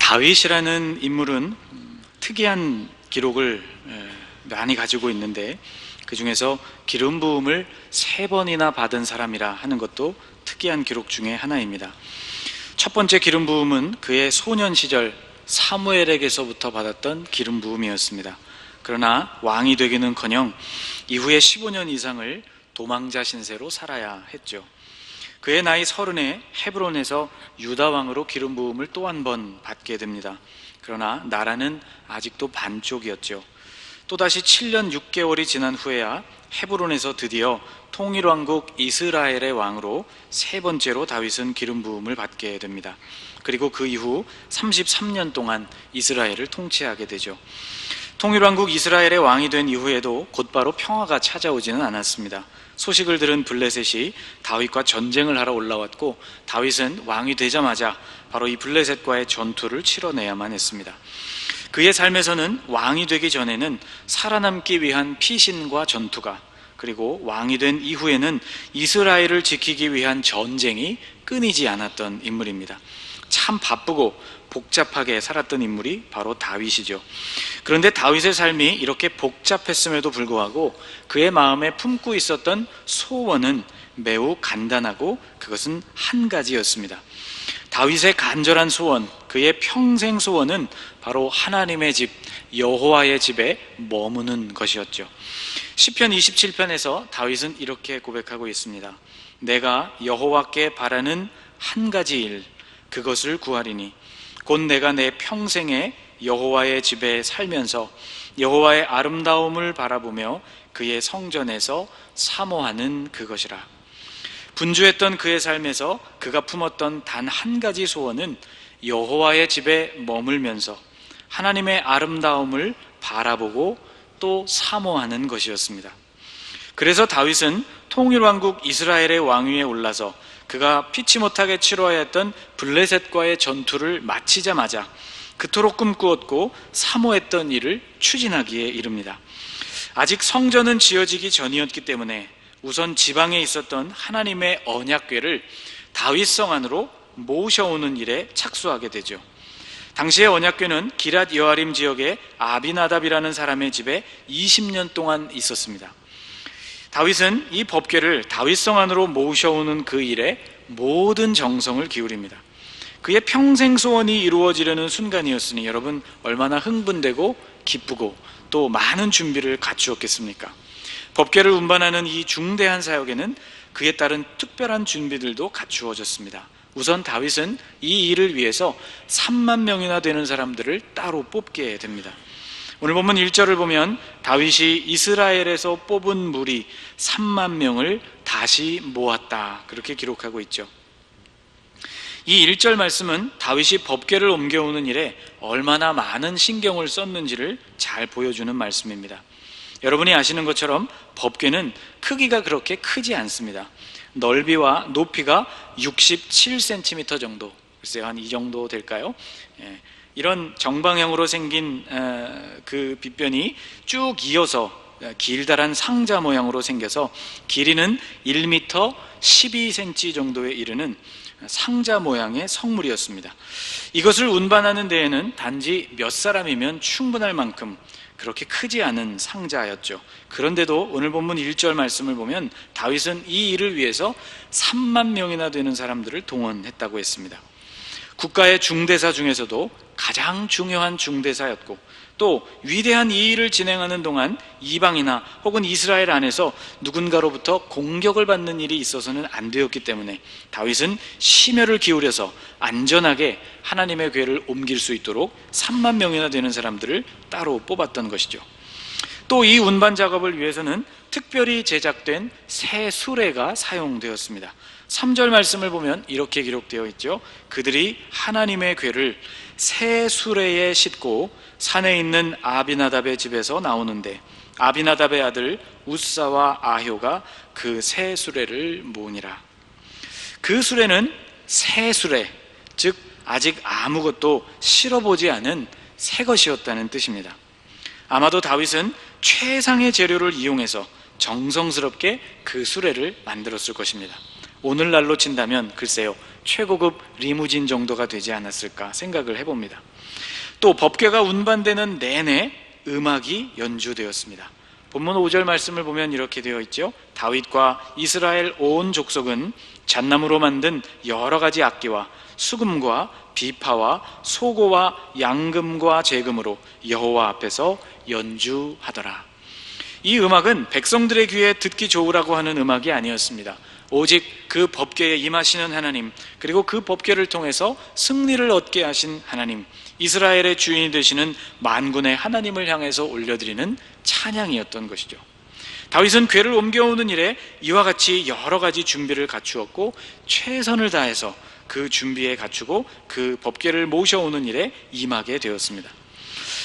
다윗이라는 인물은 특이한 기록을 많이 가지고 있는데, 그 중에서 기름 부음을 3번이나 받은 사람이라 하는 것도 특이한 기록 중에 하나입니다. 첫 번째 기름 부음은 그의 소년 시절 사무엘에게서부터 받았던 기름 부음이었습니다. 그러나 왕이 되기는커녕 이후에 15년 이상을 도망자 신세로 살아야 했죠. 그의 나이 30에 헤브론에서 유다 왕으로 기름 부음을 또 한 번 받게 됩니다. 그러나 나라는 아직도 반쪽이었죠. 또다시 7년 6개월이 지난 후에야 헤브론에서 드디어 통일왕국 이스라엘의 왕으로 3번째로 다윗은 기름 부음을 받게 됩니다. 그리고 그 이후 33년 동안 이스라엘을 통치하게 되죠. 통일왕국 이스라엘의 왕이 된 이후에도 곧바로 평화가 찾아오지는 않았습니다. 소식을 들은 블레셋이 다윗과 전쟁을 하러 올라왔고, 다윗은 왕이 되자마자 바로 이 블레셋과의 전투를 치러내야만 했습니다. 그의 삶에서는 왕이 되기 전에는 살아남기 위한 피신과 전투가, 그리고 왕이 된 이후에는 이스라엘을 지키기 위한 전쟁이 끊이지 않았던 인물입니다. 참 바쁘고 복잡하게 살았던 인물이 바로 다윗이죠. 그런데 다윗의 삶이 이렇게 복잡했음에도 불구하고 그의 마음에 품고 있었던 소원은 매우 간단하고 그것은 한 가지였습니다. 다윗의 간절한 소원, 그의 평생 소원은 바로 하나님의 집, 여호와의 집에 머무는 것이었죠. 시편 27편에서 다윗은 이렇게 고백하고 있습니다. 내가 여호와께 바라는 한 가지 일, 그것을 구하리니 곧 내가 내 평생에 여호와의 집에 살면서 여호와의 아름다움을 바라보며 그의 성전에서 사모하는 그것이라. 분주했던 그의 삶에서 그가 품었던 단 한 가지 소원은 여호와의 집에 머물면서 하나님의 아름다움을 바라보고 또 사모하는 것이었습니다. 그래서 다윗은 통일왕국 이스라엘의 왕위에 올라서 그가 피치 못하게 치러야 했던 블레셋과의 전투를 마치자마자 그토록 꿈꾸었고 사모했던 일을 추진하기에 이릅니다. 아직 성전은 지어지기 전이었기 때문에 우선 지방에 있었던 하나님의 언약궤를 다윗성 안으로 모셔오는 일에 착수하게 되죠. 당시의 언약궤는 기랏 여아림 지역의 아비나답이라는 사람의 집에 20년 동안 있었습니다. 다윗은 이 법궤를 다윗성 안으로 모셔오는 그 일에 모든 정성을 기울입니다. 그의 평생 소원이 이루어지려는 순간이었으니 여러분 얼마나 흥분되고 기쁘고 또 많은 준비를 갖추었겠습니까? 법궤를 운반하는 이 중대한 사역에는 그에 따른 특별한 준비들도 갖추어졌습니다. 우선 다윗은 이 일을 위해서 3만 명이나 되는 사람들을 따로 뽑게 됩니다. 오늘 본문 1절을 보면 다윗이 이스라엘에서 뽑은 무리 3만 명을 다시 모았다, 그렇게 기록하고 있죠. 이 1절 말씀은 다윗이 법궤를 옮겨오는 일에 얼마나 많은 신경을 썼는지를 잘 보여주는 말씀입니다. 여러분이 아시는 것처럼 법궤는 크기가 그렇게 크지 않습니다. 넓이와 높이가 67cm 정도, 글쎄요, 한 이 정도 될까요? 이런 정방형으로 생긴 그 빗변이 쭉 이어서 길다란 상자 모양으로 생겨서 길이는 1m 12cm 정도에 이르는 상자 모양의 성물이었습니다. 이것을 운반하는 데에는 단지 몇 사람이면 충분할 만큼 그렇게 크지 않은 상자였죠. 그런데도 오늘 본문 1절 말씀을 보면 다윗은 이 일을 위해서 3만 명이나 되는 사람들을 동원했다고 했습니다. 국가의 중대사 중에서도 가장 중요한 중대사였고, 또 위대한 이 일을 진행하는 동안 이방이나 혹은 이스라엘 안에서 누군가로부터 공격을 받는 일이 있어서는 안 되었기 때문에 다윗은 심혈을 기울여서 안전하게 하나님의 궤를 옮길 수 있도록 3만 명이나 되는 사람들을 따로 뽑았던 것이죠. 또 이 운반 작업을 위해서는 특별히 제작된 새 수레가 사용되었습니다. 3절 말씀을 보면 이렇게 기록되어 있죠. 그들이 하나님의 궤를 새 수레에 싣고 산에 있는 아비나답의 집에서 나오는데 아비나답의 아들 우사와 아효가 그 새 수레를 모으니라. 그 수레는 새 수레, 즉 아직 아무것도 실어보지 않은 새 것이었다는 뜻입니다. 아마도 다윗은 최상의 재료를 이용해서 정성스럽게 그 수레를 만들었을 것입니다. 오늘날로 친다면 글쎄요, 최고급 리무진 정도가 되지 않았을까 생각을 해봅니다. 또 법궤가 운반되는 내내 음악이 연주되었습니다. 본문 5절 말씀을 보면 이렇게 되어 있죠. 다윗과 이스라엘 온 족속은 잣나무로 만든 여러 가지 악기와 수금과 비파와 소고와 양금과 제금으로 여호와 앞에서 연주하더라. 이 음악은 백성들의 귀에 듣기 좋으라고 하는 음악이 아니었습니다. 오직 그 법궤에 임하시는 하나님, 그리고 그 법궤를 통해서 승리를 얻게 하신 하나님, 이스라엘의 주인이 되시는 만군의 하나님을 향해서 올려드리는 찬양이었던 것이죠. 다윗은 궤를 옮겨오는 일에 이와 같이 여러 가지 준비를 갖추었고 최선을 다해서 그 준비에 갖추고 그 법궤를 모셔오는 일에 임하게 되었습니다.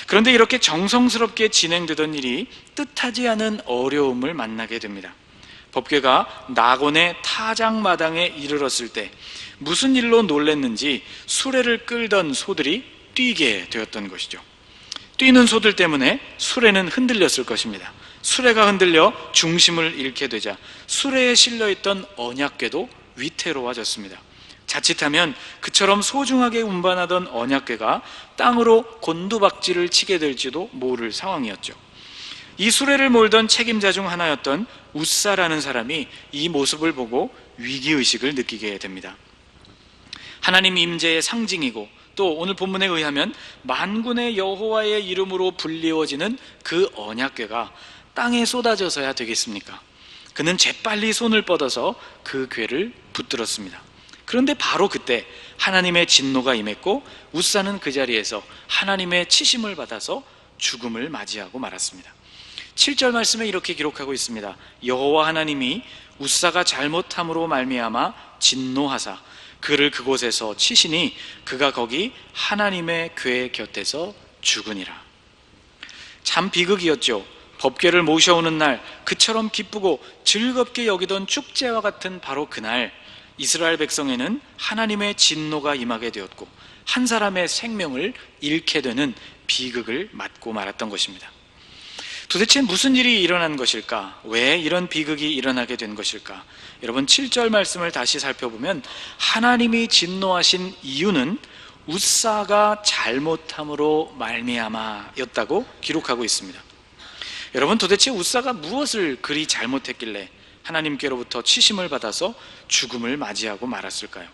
그런데 이렇게 정성스럽게 진행되던 일이 뜻하지 않은 어려움을 만나게 됩니다. 법궤가 나곤의 타작마당에 이르렀을 때 무슨 일로 놀랐는지 수레를 끌던 소들이 뛰게 되었던 것이죠. 뛰는 소들 때문에 수레는 흔들렸을 것입니다. 수레가 흔들려 중심을 잃게 되자 수레에 실려있던 언약궤도 위태로워졌습니다. 자칫하면 그처럼 소중하게 운반하던 언약궤가 땅으로 곤두박질을 치게 될지도 모를 상황이었죠. 이 수레를 몰던 책임자 중 하나였던 웃사라는 사람이 이 모습을 보고 위기의식을 느끼게 됩니다. 하나님 임재의 상징이고 또 오늘 본문에 의하면 만군의 여호와의 이름으로 불리워지는 그 언약궤가 땅에 쏟아져서야 되겠습니까? 그는 재빨리 손을 뻗어서 그 궤를 붙들었습니다. 그런데 바로 그때 하나님의 진노가 임했고 웃사는 그 자리에서 하나님의 치심을 받아서 죽음을 맞이하고 말았습니다. 7절 말씀에 이렇게 기록하고 있습니다. 여호와 하나님이 웃사가 잘못함으로 말미암아 진노하사 그를 그곳에서 치시니 그가 거기 하나님의 궤 곁에서 죽으니라. 참 비극이었죠. 법궤를 모셔오는 날 그처럼 기쁘고 즐겁게 여기던 축제와 같은 바로 그날 이스라엘 백성에는 하나님의 진노가 임하게 되었고 한 사람의 생명을 잃게 되는 비극을 맞고 말았던 것입니다. 도대체 무슨 일이 일어난 것일까? 왜 이런 비극이 일어나게 된 것일까? 여러분 7절 말씀을 다시 살펴보면 하나님이 진노하신 이유는 웃사가 잘못함으로 말미암아였다고 기록하고 있습니다. 여러분 도대체 웃사가 무엇을 그리 잘못했길래 하나님께로부터 치심을 받아서 죽음을 맞이하고 말았을까요?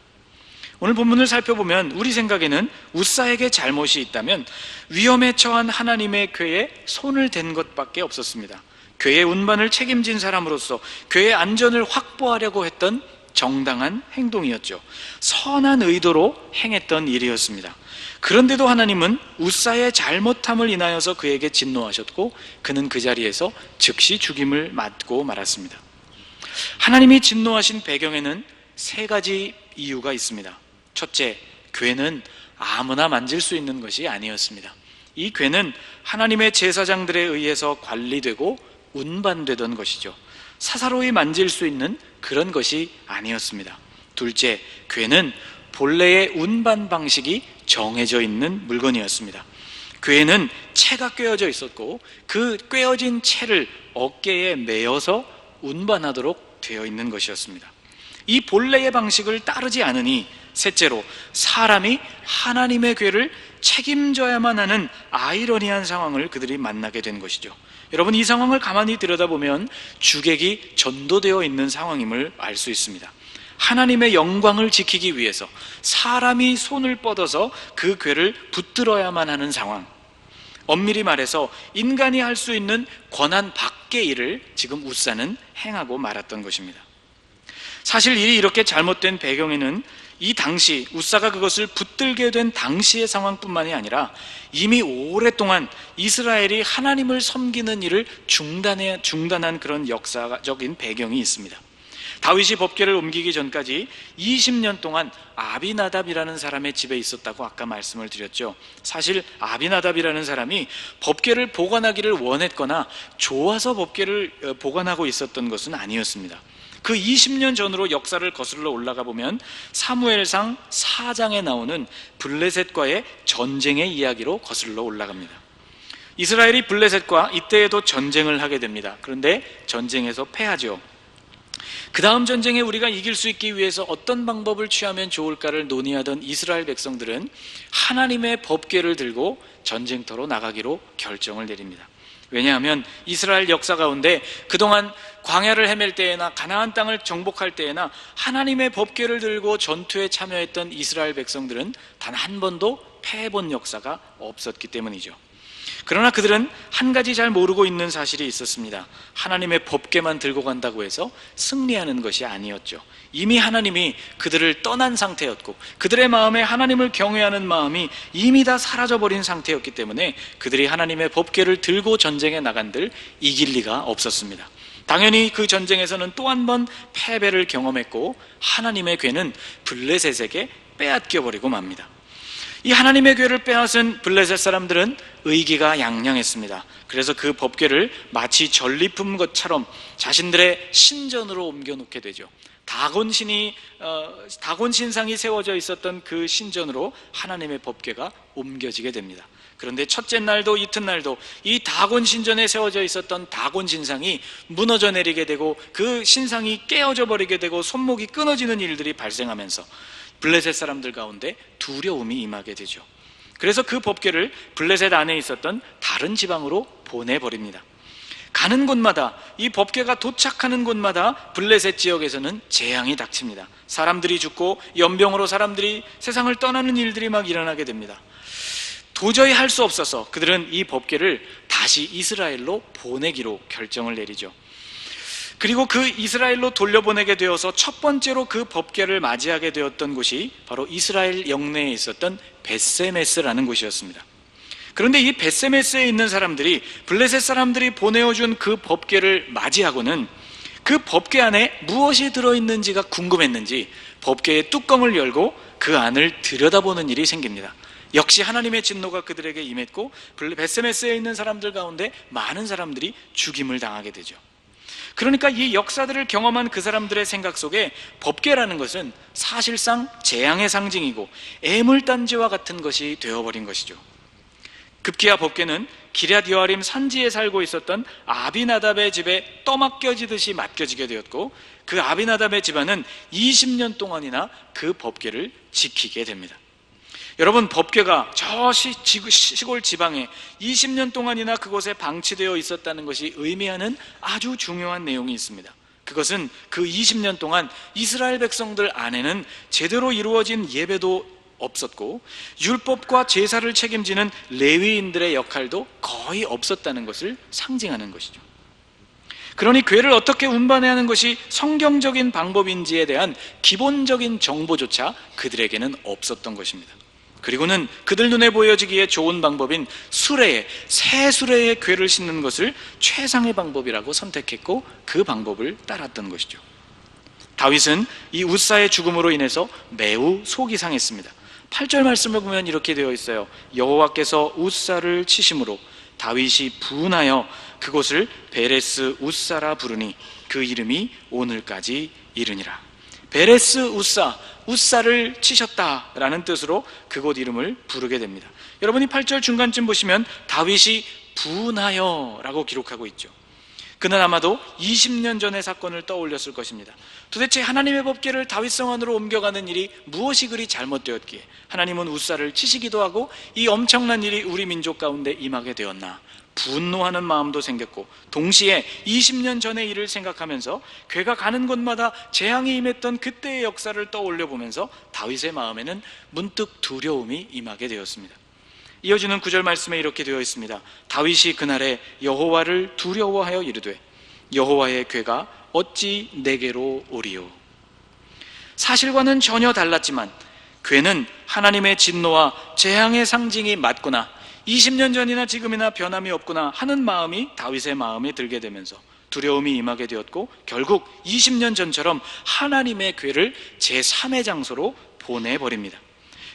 오늘 본문을 살펴보면 우리 생각에는 웃사에게 잘못이 있다면 위험에 처한 하나님의 궤에 손을 댄 것밖에 없었습니다. 궤의 운반을 책임진 사람으로서 궤의 안전을 확보하려고 했던 정당한 행동이었죠. 선한 의도로 행했던 일이었습니다. 그런데도 하나님은 웃사의 잘못함을 인하여서 그에게 진노하셨고 그는 그 자리에서 즉시 죽임을 맞고 말았습니다. 하나님이 진노하신 배경에는 세 가지 이유가 있습니다. 첫째, 궤는 아무나 만질 수 있는 것이 아니었습니다. 이 궤는 하나님의 제사장들에 의해서 관리되고 운반되던 것이죠. 사사로이 만질 수 있는 그런 것이 아니었습니다. 둘째, 궤는 본래의 운반 방식이 정해져 있는 물건이었습니다. 궤에는 채가 꿰어져 있었고 그 꿰어진 채를 어깨에 메어서 운반하도록 되어 있는 것이었습니다. 이 본래의 방식을 따르지 않으니 셋째로 사람이 하나님의 궤를 책임져야만 하는 아이러니한 상황을 그들이 만나게 된 것이죠. 여러분 이 상황을 가만히 들여다보면 주객이 전도되어 있는 상황임을 알 수 있습니다. 하나님의 영광을 지키기 위해서 사람이 손을 뻗어서 그 궤를 붙들어야만 하는 상황, 엄밀히 말해서 인간이 할 수 있는 권한 밖의 일을 지금 웃사는 행하고 말았던 것입니다. 사실 일이 이렇게 잘못된 배경에는 이 당시 웃사가 그것을 붙들게 된 당시의 상황뿐만이 아니라 이미 오랫동안 이스라엘이 하나님을 섬기는 일을 중단한 그런 역사적인 배경이 있습니다. 다윗이 법궤를 옮기기 전까지 20년 동안 아비나답이라는 사람의 집에 있었다고 아까 말씀을 드렸죠. 사실 아비나답이라는 사람이 법궤를 보관하기를 원했거나 좋아서 법궤를 보관하고 있었던 것은 아니었습니다. 그 20년 전으로 역사를 거슬러 올라가 보면 사무엘상 4장에 나오는 블레셋과의 전쟁의 이야기로 거슬러 올라갑니다. 이스라엘이 블레셋과 이때에도 전쟁을 하게 됩니다. 그런데 전쟁에서 패하죠. 그 다음 전쟁에 우리가 이길 수 있기 위해서 어떤 방법을 취하면 좋을까를 논의하던 이스라엘 백성들은 하나님의 법궤를 들고 전쟁터로 나가기로 결정을 내립니다. 왜냐하면 이스라엘 역사 가운데 그동안 광야를 헤맬 때에나 가나안 땅을 정복할 때에나 하나님의 법궤를 들고 전투에 참여했던 이스라엘 백성들은 단 한 번도 패해본 역사가 없었기 때문이죠. 그러나 그들은 한 가지 잘 모르고 있는 사실이 있었습니다. 하나님의 법궤만 들고 간다고 해서 승리하는 것이 아니었죠. 이미 하나님이 그들을 떠난 상태였고 그들의 마음에 하나님을 경외하는 마음이 이미 다 사라져버린 상태였기 때문에 그들이 하나님의 법궤를 들고 전쟁에 나간들 이길 리가 없었습니다. 당연히 그 전쟁에서는 또 한 번 패배를 경험했고 하나님의 궤는 블레셋에게 빼앗겨버리고 맙니다. 이 하나님의 궤를 빼앗은 블레셋 사람들은 의기가 양양했습니다. 그래서 그 법궤를 마치 전리품 것처럼 자신들의 신전으로 옮겨놓게 되죠. 다곤 신상이 세워져 있었던 그 신전으로 하나님의 법궤가 옮겨지게 됩니다. 그런데 첫째 날도 이튿날도 이 다곤 신전에 세워져 있었던 다곤 신상이 무너져 내리게 되고 그 신상이 깨어져 버리게 되고 손목이 끊어지는 일들이 발생하면서 블레셋 사람들 가운데 두려움이 임하게 되죠. 그래서 그 법궤를 블레셋 안에 있었던 다른 지방으로 보내버립니다. 가는 곳마다, 이 법궤가 도착하는 곳마다 블레셋 지역에서는 재앙이 닥칩니다. 사람들이 죽고 연병으로 사람들이 세상을 떠나는 일들이 막 일어나게 됩니다. 도저히 할 수 없어서 그들은 이 법궤를 다시 이스라엘로 보내기로 결정을 내리죠. 그리고 그 이스라엘로 돌려보내게 되어서 첫 번째로 그 법궤를 맞이하게 되었던 곳이 바로 이스라엘 영내에 있었던 벳세메스라는 곳이었습니다. 그런데 이 벳세메스에 있는 사람들이 블레셋 사람들이 보내어준 그 법궤를 맞이하고는 그 법궤 안에 무엇이 들어있는지가 궁금했는지 법궤의 뚜껑을 열고 그 안을 들여다보는 일이 생깁니다. 역시 하나님의 진노가 그들에게 임했고 벳세메스에 있는 사람들 가운데 많은 사람들이 죽임을 당하게 되죠. 그러니까 이 역사들을 경험한 그 사람들의 생각 속에 법궤라는 것은 사실상 재앙의 상징이고 애물단지와 같은 것이 되어버린 것이죠. 급기야 법궤는 기럇 여아림 산지에 살고 있었던 아비나답의 집에 떠맡겨지듯이 맡겨지게 되었고 그 아비나답의 집안은 20년 동안이나 그 법궤를 지키게 됩니다. 여러분, 법궤가 저 시골 지방에 20년 동안이나 그곳에 방치되어 있었다는 것이 의미하는 아주 중요한 내용이 있습니다. 그것은 그 20년 동안 이스라엘 백성들 안에는 제대로 이루어진 예배도 없었고 율법과 제사를 책임지는 레위인들의 역할도 거의 없었다는 것을 상징하는 것이죠. 그러니 궤를 어떻게 운반해야 하는 것이 성경적인 방법인지에 대한 기본적인 정보조차 그들에게는 없었던 것입니다. 그리고는 그들 눈에 보여지기에 좋은 방법인 새 수레에 궤를 싣는 것을 최상의 방법이라고 선택했고 그 방법을 따랐던 것이죠. 다윗은 이 웃사의 죽음으로 인해서 매우 속이 상했습니다. 8절 말씀을 보면 이렇게 되어 있어요. 여호와께서 웃사를 치심으로 다윗이 분하여 그곳을 베레스 웃사라 부르니 그 이름이 오늘까지 이르니라. 베레스 웃사, 웃사를 치셨다라는 뜻으로 그곳 이름을 부르게 됩니다. 여러분이 8절 중간쯤 보시면 다윗이 분하여 라고 기록하고 있죠. 그는 아마도 20년 전의 사건을 떠올렸을 것입니다. 도대체 하나님의 법궤를 다윗성 안으로 옮겨가는 일이 무엇이 그리 잘못되었기에 하나님은 웃사를 치시기도 하고 이 엄청난 일이 우리 민족 가운데 임하게 되었나 분노하는 마음도 생겼고 동시에 20년 전의 일을 생각하면서 궤가 가는 곳마다 재앙이 임했던 그때의 역사를 떠올려 보면서 다윗의 마음에는 문득 두려움이 임하게 되었습니다. 이어지는 9절 말씀에 이렇게 되어 있습니다. 다윗이 그날에 여호와를 두려워하여 이르되 여호와의 궤가 어찌 내게로 오리요. 사실과는 전혀 달랐지만 궤는 하나님의 진노와 재앙의 상징이 맞구나, 20년 전이나 지금이나 변함이 없구나 하는 마음이 다윗의 마음에 들게 되면서 두려움이 임하게 되었고 결국 20년 전처럼 하나님의 궤를 제3의 장소로 보내버립니다.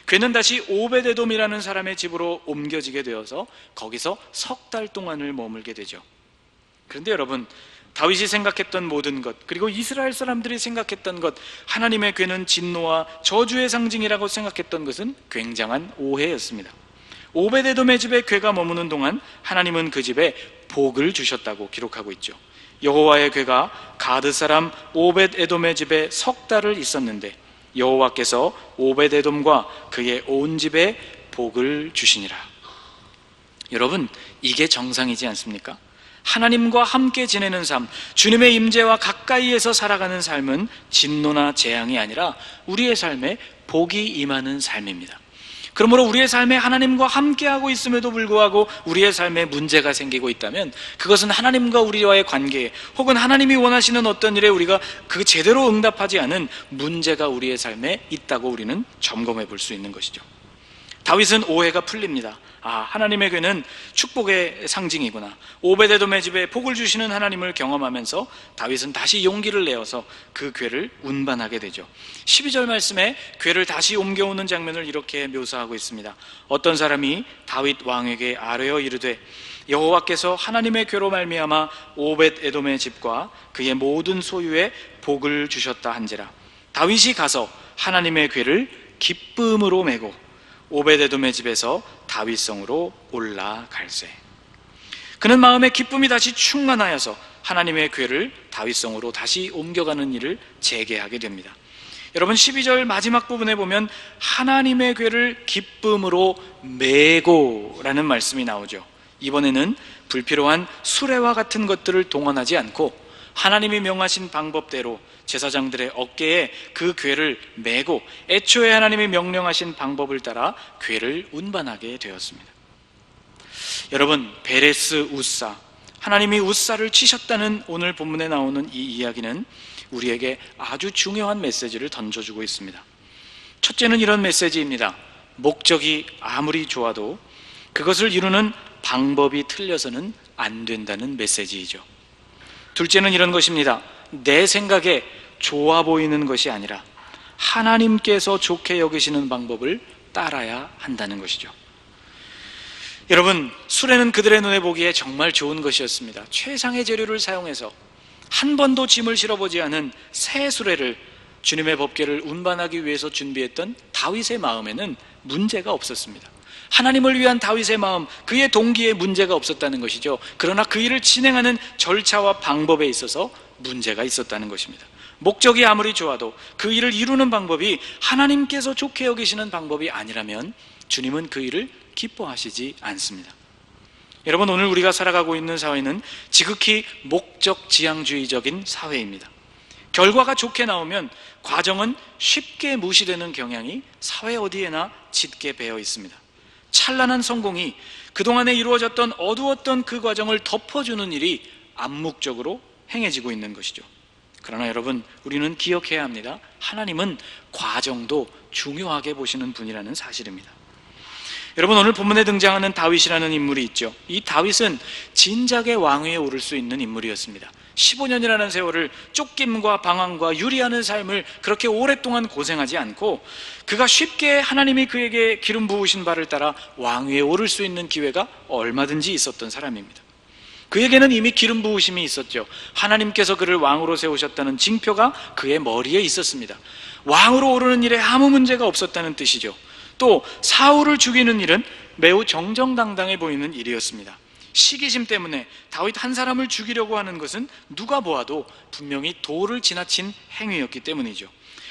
궤는 다시 오베데돔이라는 사람의 집으로 옮겨지게 되어서 거기서 석 달 동안을 머물게 되죠. 그런데 여러분, 다윗이 생각했던 모든 것, 그리고 이스라엘 사람들이 생각했던 것, 하나님의 궤는 진노와 저주의 상징이라고 생각했던 것은 굉장한 오해였습니다. 오베데돔의 집에 궤가 머무는 동안 하나님은 그 집에 복을 주셨다고 기록하고 있죠. 여호와의 궤가 가드 사람 오벳 에돔의 집에 석 달을 있었는데 여호와께서 오벳 에돔과 그의 온 집에 복을 주시니라. 여러분, 이게 정상이지 않습니까? 하나님과 함께 지내는 삶, 주님의 임재와 가까이에서 살아가는 삶은 진노나 재앙이 아니라 우리의 삶에 복이 임하는 삶입니다. 그러므로 우리의 삶에 하나님과 함께하고 있음에도 불구하고 우리의 삶에 문제가 생기고 있다면 그것은 하나님과 우리와의 관계에, 혹은 하나님이 원하시는 어떤 일에 우리가 그 제대로 응답하지 않은 문제가 우리의 삶에 있다고 우리는 점검해 볼 수 있는 것이죠. 다윗은 오해가 풀립니다. 하나님의 궤는 축복의 상징이구나. 오벳에돔의 집에 복을 주시는 하나님을 경험하면서 다윗은 다시 용기를 내어서 그 궤를 운반하게 되죠. 12절 말씀에 궤를 다시 옮겨오는 장면을 이렇게 묘사하고 있습니다. 어떤 사람이 다윗 왕에게 아뢰어 이르되 여호와께서 하나님의 궤로 말미암아 오벳에돔의 집과 그의 모든 소유에 복을 주셨다 한지라. 다윗이 가서 하나님의 궤를 기쁨으로 메고 오벳에돔의 집에서 다윗성으로 올라갈세. 그는 마음에 기쁨이 다시 충만하여서 하나님의 궤를 다윗성으로 다시 옮겨가는 일을 재개하게 됩니다. 여러분, 12절 마지막 부분에 보면 하나님의 궤를 기쁨으로 메고 라는 말씀이 나오죠. 이번에는 불필요한 수레와 같은 것들을 동원하지 않고 하나님이 명하신 방법대로 제사장들의 어깨에 그 궤를 메고 애초에 하나님이 명령하신 방법을 따라 궤를 운반하게 되었습니다. 여러분, 베레스 우사, 하나님이 우사를 치셨다는 오늘 본문에 나오는 이 이야기는 우리에게 아주 중요한 메시지를 던져주고 있습니다. 첫째는 이런 메시지입니다. 목적이 아무리 좋아도 그것을 이루는 방법이 틀려서는 안 된다는 메시지이죠. 둘째는 이런 것입니다. 내 생각에 좋아 보이는 것이 아니라 하나님께서 좋게 여기시는 방법을 따라야 한다는 것이죠. 여러분, 수레는 그들의 눈에 보기에 정말 좋은 것이었습니다. 최상의 재료를 사용해서 한 번도 짐을 실어보지 않은 새 수레를 주님의 법궤를 운반하기 위해서 준비했던 다윗의 마음에는 문제가 없었습니다. 하나님을 위한 다윗의 마음, 그의 동기에 문제가 없었다는 것이죠. 그러나 그 일을 진행하는 절차와 방법에 있어서 문제가 있었다는 것입니다. 목적이 아무리 좋아도 그 일을 이루는 방법이 하나님께서 좋게 여기시는 방법이 아니라면 주님은 그 일을 기뻐하시지 않습니다. 여러분, 오늘 우리가 살아가고 있는 사회는 지극히 목적 지향주의적인 사회입니다. 결과가 좋게 나오면 과정은 쉽게 무시되는 경향이 사회 어디에나 짙게 배어 있습니다. 찬란한 성공이 그동안에 이루어졌던 어두웠던 그 과정을 덮어주는 일이 암묵적으로 행해지고 있는 것이죠. 그러나 여러분, 우리는 기억해야 합니다. 하나님은 과정도 중요하게 보시는 분이라는 사실입니다. 여러분, 오늘 본문에 등장하는 다윗이라는 인물이 있죠. 이 다윗은 진작에 왕위에 오를 수 있는 인물이었습니다. 15년이라는 세월을 쫓김과 방황과 유리하는 삶을 그렇게 오랫동안 고생하지 않고 그가 쉽게 하나님이 그에게 기름 부으신 바를 따라 왕위에 오를 수 있는 기회가 얼마든지 있었던 사람입니다. 그에게는 이미 기름 부으심이 있었죠. 하나님께서 그를 왕으로 세우셨다는 징표가 그의 머리에 있었습니다. 왕으로 오르는 일에 아무 문제가 없었다는 뜻이죠. 또 사울을 죽이는 일은 매우 정정당당해 보이는 일이었습니다. 시기심 때문에 다윗 한 사람을 죽이려고 하는 것은 누가 보아도 분명히 도를 지나친 행위였기 때문이죠.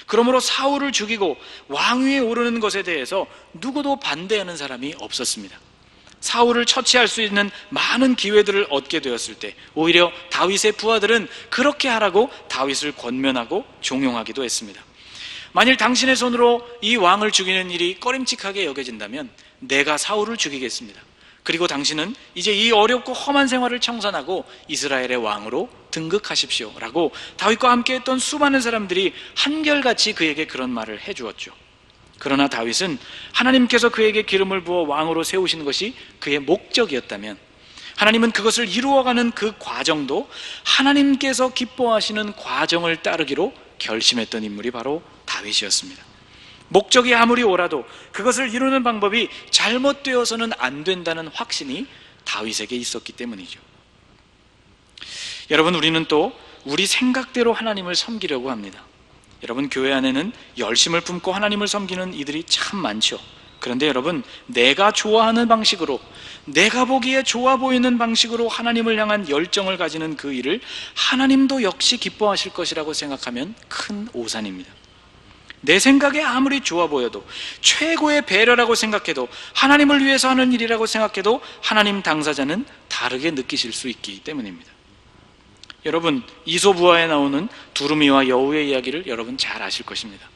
그러므로 사울을 죽이고 왕위에 오르는 것에 대해서 누구도 반대하는 사람이 없었습니다. 사울을 처치할 수 있는 많은 기회들을 얻게 되었을 때 오히려 다윗의 부하들은 그렇게 하라고 다윗을 권면하고 종용하기도 했습니다. 만일 당신의 손으로 이 왕을 죽이는 일이 꺼림칙하게 여겨진다면 내가 사울을 죽이겠습니다. 그리고 당신은 이제 이 어렵고 험한 생활을 청산하고 이스라엘의 왕으로 등극하십시오 라고 다윗과 함께 했던 수많은 사람들이 한결같이 그에게 그런 말을 해주었죠. 그러나 다윗은 하나님께서 그에게 기름을 부어 왕으로 세우신 것이 그의 목적이었다면 하나님은 그것을 이루어가는 그 과정도 하나님께서 기뻐하시는 과정을 따르기로 결심했던 인물이 바로 다윗이었습니다. 목적이 아무리 옳아도 그것을 이루는 방법이 잘못되어서는 안 된다는 확신이 다윗에게 있었기 때문이죠. 여러분, 우리는 또 우리 생각대로 하나님을 섬기려고 합니다. 여러분, 교회 안에는 열심을 품고 하나님을 섬기는 이들이 참 많죠. 그런데 여러분, 내가 좋아하는 방식으로, 내가 보기에 좋아 보이는 방식으로 하나님을 향한 열정을 가지는 그 일을 하나님도 역시 기뻐하실 것이라고 생각하면 큰 오산입니다. 내 생각에 아무리 좋아 보여도, 최고의 배려라고 생각해도, 하나님을 위해서 하는 일이라고 생각해도 하나님 당사자는 다르게 느끼실 수 있기 때문입니다. 여러분, 이솝우화에 나오는 두루미와 여우의 이야기를 여러분 잘 아실 것입니다.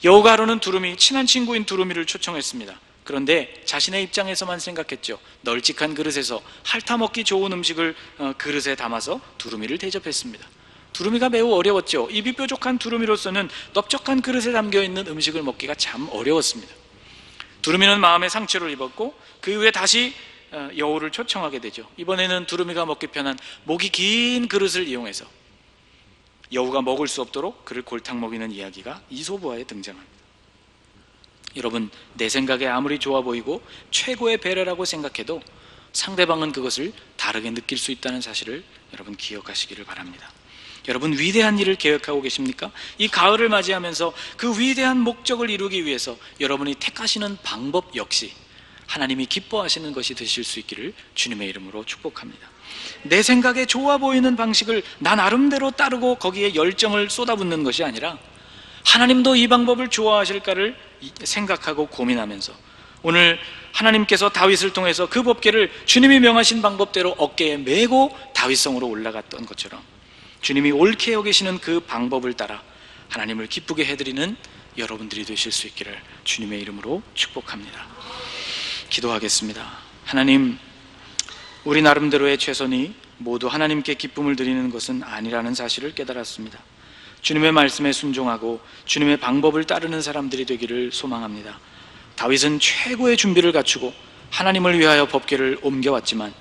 여우가 하루는 친한 친구인 두루미를 초청했습니다. 그런데 자신의 입장에서만 생각했죠. 널찍한 그릇에서 핥아먹기 좋은 음식을 그릇에 담아서 두루미를 대접했습니다. 두루미가 매우 어려웠죠. 입이 뾰족한 두루미로서는 넓적한 그릇에 담겨있는 음식을 먹기가 참 어려웠습니다. 두루미는 마음의 상처를 입었고 그 이후에 다시 여우를 초청하게 되죠. 이번에는 두루미가 먹기 편한 목이 긴 그릇을 이용해서 여우가 먹을 수 없도록 그를 골탕 먹이는 이야기가 이솝우화에 등장합니다. 여러분, 내 생각에 아무리 좋아 보이고 최고의 배려라고 생각해도 상대방은 그것을 다르게 느낄 수 있다는 사실을 여러분 기억하시기를 바랍니다. 여러분, 위대한 일을 계획하고 계십니까? 이 가을을 맞이하면서 그 위대한 목적을 이루기 위해서 여러분이 택하시는 방법 역시 하나님이 기뻐하시는 것이 되실 수 있기를 주님의 이름으로 축복합니다. 내 생각에 좋아 보이는 방식을 나 나름대로 따르고 거기에 열정을 쏟아붓는 것이 아니라 하나님도 이 방법을 좋아하실까를 생각하고 고민하면서 오늘 하나님께서 다윗을 통해서 그 법궤를 주님이 명하신 방법대로 어깨에 메고 다윗성으로 올라갔던 것처럼 주님이 옳게 여기시는 그 방법을 따라 하나님을 기쁘게 해드리는 여러분들이 되실 수 있기를 주님의 이름으로 축복합니다. 기도하겠습니다. 하나님, 우리 나름대로의 최선이 모두 하나님께 기쁨을 드리는 것은 아니라는 사실을 깨달았습니다. 주님의 말씀에 순종하고 주님의 방법을 따르는 사람들이 되기를 소망합니다. 다윗은 최고의 준비를 갖추고 하나님을 위하여 법궤를 옮겨왔지만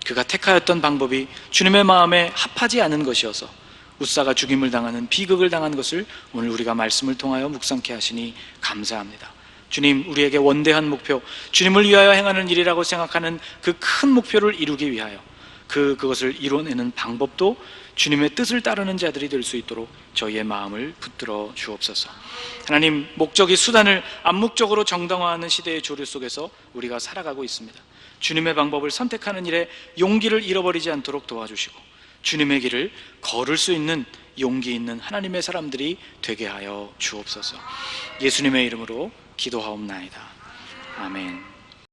그가 택하였던 방법이 주님의 마음에 합하지 않은 것이어서 웃사가 죽임을 당하는 비극을 당한 것을 오늘 우리가 말씀을 통하여 묵상케 하시니 감사합니다. 주님, 우리에게 원대한 목표, 주님을 위하여 행하는 일이라고 생각하는 그 큰 목표를 이루기 위하여 그것을 이뤄내는 방법도 주님의 뜻을 따르는 자들이 될 수 있도록 저희의 마음을 붙들어 주옵소서. 하나님, 목적이 수단을 암묵적으로 정당화하는 시대의 조류 속에서 우리가 살아가고 있습니다. 주님의 방법을 선택하는 일에 용기를 잃어버리지 않도록 도와주시고 주님의 길을 걸을 수 있는 용기 있는 하나님의 사람들이 되게 하여 주옵소서. 예수님의 이름으로 기도하옵나이다. 아멘.